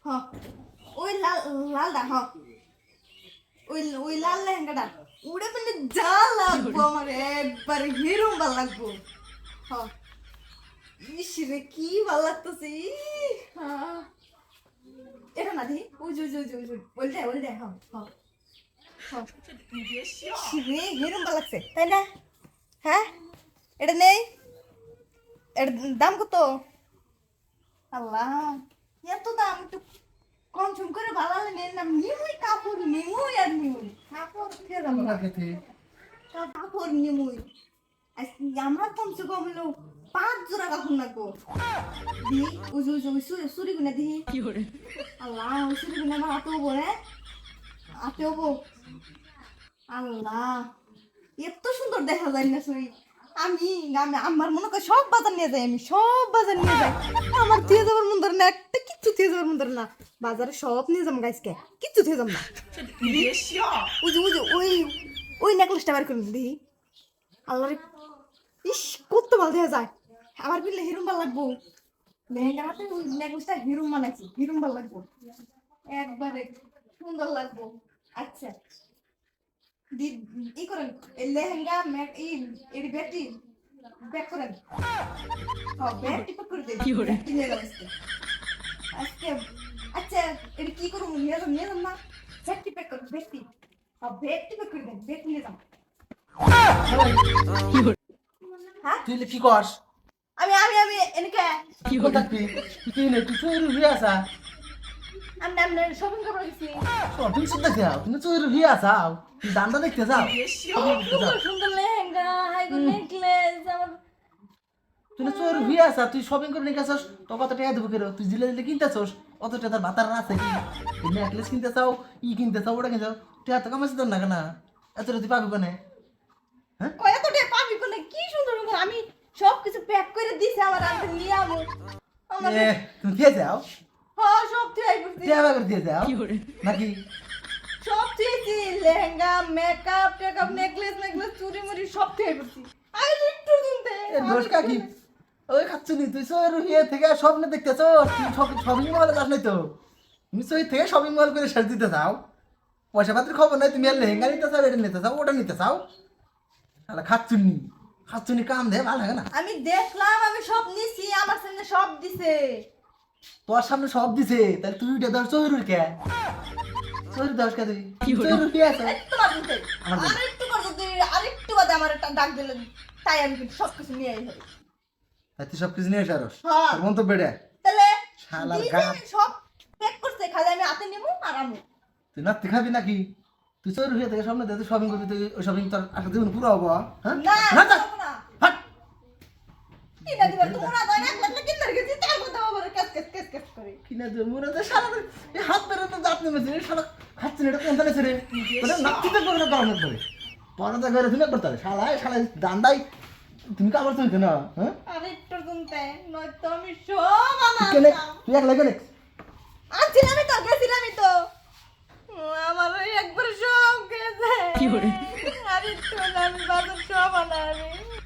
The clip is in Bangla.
হ্যাঁ ওই লাল লালটা হ্যাঁ ওই ওই লাল লেহেঙ্গাটা উড়ে পেলে যা লাগবো আমার একবার হিরোম ভাল লাগবো হ্যাঁ ইস রে কি ভাল লাগতেছে হ্যাঁ এটা না দি ওই যে ওই ওইটা হ্যাঁ হ্যাঁ হ্যাঁ ইস রে হিরোম ভাল লাগছে তাই না হ্যাঁ এটা নেই এর দাম কত আল্লাহ এত দাম একটু কম সম করে ভালো নেন না নিমুই কাপড় নিমুই আর নিমুই কাপড় ফের আমরা কাপড় নিমুই আমার কমসে কম হলো 5 জোড়া কাপড় লাগবো দি উজু উজু সুরি গুনা দি কি করে আল্লাহ সুরি গুনা আমার হাতেও বলে হাতেও বো আল্লাহ এত সুন্দর দেখা যায় না সুরি আমি আমার মনে করে সব বাজার নিয়ে যাই আমি সব বাজার নিয়ে যাই আমার দিয়ে যাবার মন ধরে না একটা কিচ্ছু দিয়ে যাবার মন ধরে না বাজারে সব নিয়ে যাবো গাইসকে কিচ্ছু দিয়ে যাবো না বুঝু ওই ওই নেকলেসটা বার করে দেখি আল্লাহ ইস কত ভালো দেখা যায় আমার বিলে হিরুম ভালো লাগবো লেহেঙ্গা হাতে ওই নেকলেসটা হিরুম বানাইছি হিরুম ভালো লাগবো একবারে সুন্দর লাগবো আচ্ছা ই করেন লেহেঙ্গা এই ব্যাগটি ব্যাগ করেন ব্যাগটি প্যাক করে দেন কি করে নিয়ে যাও আজকে আচ্ছা এটা কি করবো নিয়ে যাও না ব্যাগটি প্যাক করুন ব্যাগটি ব্যাগটি প্যাক করে দেন ব্যাগ নিয়ে যাও হ্যাঁ তুই কি করস আমি আমি আমি এনেকে কি করতাছি তুই নে তুই চুরি হয়ে আসা আমি শপিং করবো গেছি শপিং শুনতে যাও তুমি চুরি হয়ে আসাও তুই দান্দা দেখতে যাও সুন্দর সুন্দর লেহেঙ্গা হাইগো নেকলেস আমার তুই চুরি হয়ে আসা তুই শপিং করে নিয়ে আসছ তো কত টাকা দেবো কেন তুই জিলে জিলে কিনতেছস অত টাকা তার বাতার আছে কি নেকলেস কিনতে চাও কিনতে চাও ওটা কিনতে চাও টাকা তো কামাইছিস না কেন এত তুই পাবি কোনে হ্যাঁ কয়তো টাকা পাবি কোনে কি সুন্দর সুন্দর আমি সব কিছু প্যাক করে দিছি আমার আনতে নিয়ে আমু আমার তুমি দিয়ে যাও হ্যাঁ সব তুই করছি টাকা করে দিয়ে যাও নাকি সব তুইছি লেহেঙ্গা মেকআপ টেকআপ নেকলেস চুরি মুড়ি সব তুই করছি আই একটু শুনতে দোষ কাকি ওই খাচ্ছুনি তুই চোর হিয়ে থেকে স্বপ্নে দেখতেছ তুই শপিং মলে যাস নাই তো তুমি চোর থেকে শপিং মল করে শেষ দিতে চাও পয়সা পাতির খবর নাই তুমি আর লেহেঙ্গা নিতে চাও এটা নিতে চাও ওটা নিতে চাও তাহলে খাচ্ছুনি কাম দেয় ভালো লাগে না আমি দেখলাম আমি সব নিছি আমার সামনে সব দিছে তোর সামনে সব দিছে তাহলে তুই উঠে ধর চোর কে চোর দশ কে তুই চোর উঠে আছে তোমার দিতে আরেকটু করতে তুই আরেকটু বাদে আমার একটা ডাক দিলে তাই আমি সব কিছু নিয়ে আই হবে তুই সব কিছু নিয়ে এসারস হ্যাঁ তোর মন তো বেড়ে তাহলে শালার দিছে, গাছ সব প্যাক করতে খালি আমি হাতে নিবো আর আমু তুই নাতি খাবি নাকি তুই চোর হয়ে থেকে সামনে তুই শপিং করবি তুই ওই শপিং তোর আসলে জীবন পুরো হবো হ্যাঁ না না যাবো না হাট কিনা দিবা তোমরা দয় না লাগলে কিনা রেখেছি তার মধ্যে আবার কেস করে কিনা যে মোরা তো সারা এই হাত ধরে তো দাঁত নেমেছে সারা খাচ্ছে না এটা কোন তালে ছেড়ে মানে নাতিতে করে গরম ধরে পরাটা করে তুমি করতে শালায় দান্দাই তুমি কাবার তুই না হ্যাঁ আরেকটু শুনতে নয়তো আমি সব কেনে আনাম তুই একলা কেনে আছিলামই তো গেছিলামই তো আমার ওই একবার সব গেছে কি করে আরেকটু আমি বাজার সব আনামি